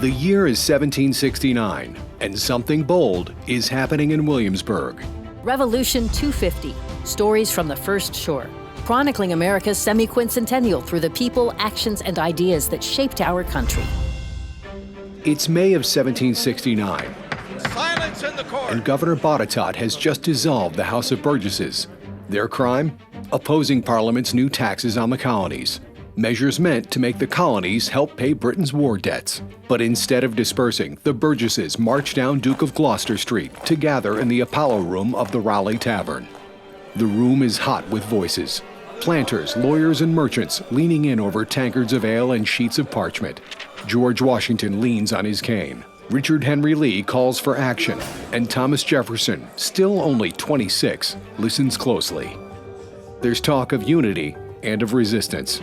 The year is 1769, and something bold is happening in Williamsburg. Revolution 250, stories from the first shore, chronicling America's semi-quincentennial through the people, actions, and ideas that shaped our country. It's May of 1769, Silence in the court! and Governor Boycott has just dissolved the House of Burgesses. Their crime? Opposing Parliament's new taxes on the colonies. Measures meant to make the colonies help pay Britain's war debts. But instead of dispersing, the Burgesses marched down Duke of Gloucester Street to gather in the Apollo Room of the Raleigh Tavern. The room is hot with voices. Planters, lawyers, and merchants leaning in over tankards of ale and sheets of parchment. George Washington leans on his cane. Richard Henry Lee calls for action, and Thomas Jefferson, still only 26, listens closely. There's talk of unity and of resistance.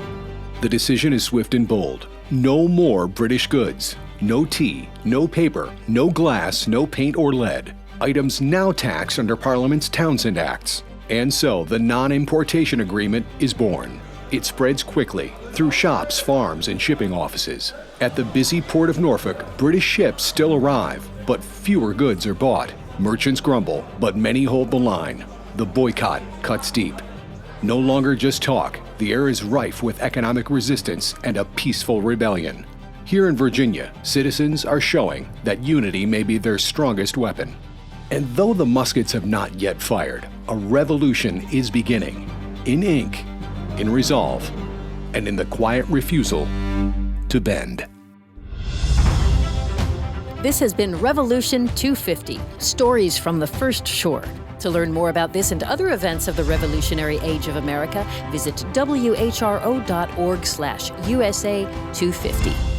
The decision is swift and bold. No more British goods. No tea, no paper, no glass, no paint or lead. Items now taxed under Parliament's Townshend Acts. And so the non-importation agreement is born. It spreads quickly through shops, farms, and shipping offices. At the busy port of Norfolk, British ships still arrive, but fewer goods are bought. Merchants grumble, but many hold the line. The boycott cuts deep. No longer just talk, the air is rife with economic resistance and a peaceful rebellion. Here in Virginia, citizens are showing that unity may be their strongest weapon. And though the muskets have not yet fired, a revolution is beginning. In ink, in resolve, and in the quiet refusal to bend. This has been Revolution 250, stories from the first shore. To learn more about this and other events of the revolutionary age of America, visit whro.org/USA250.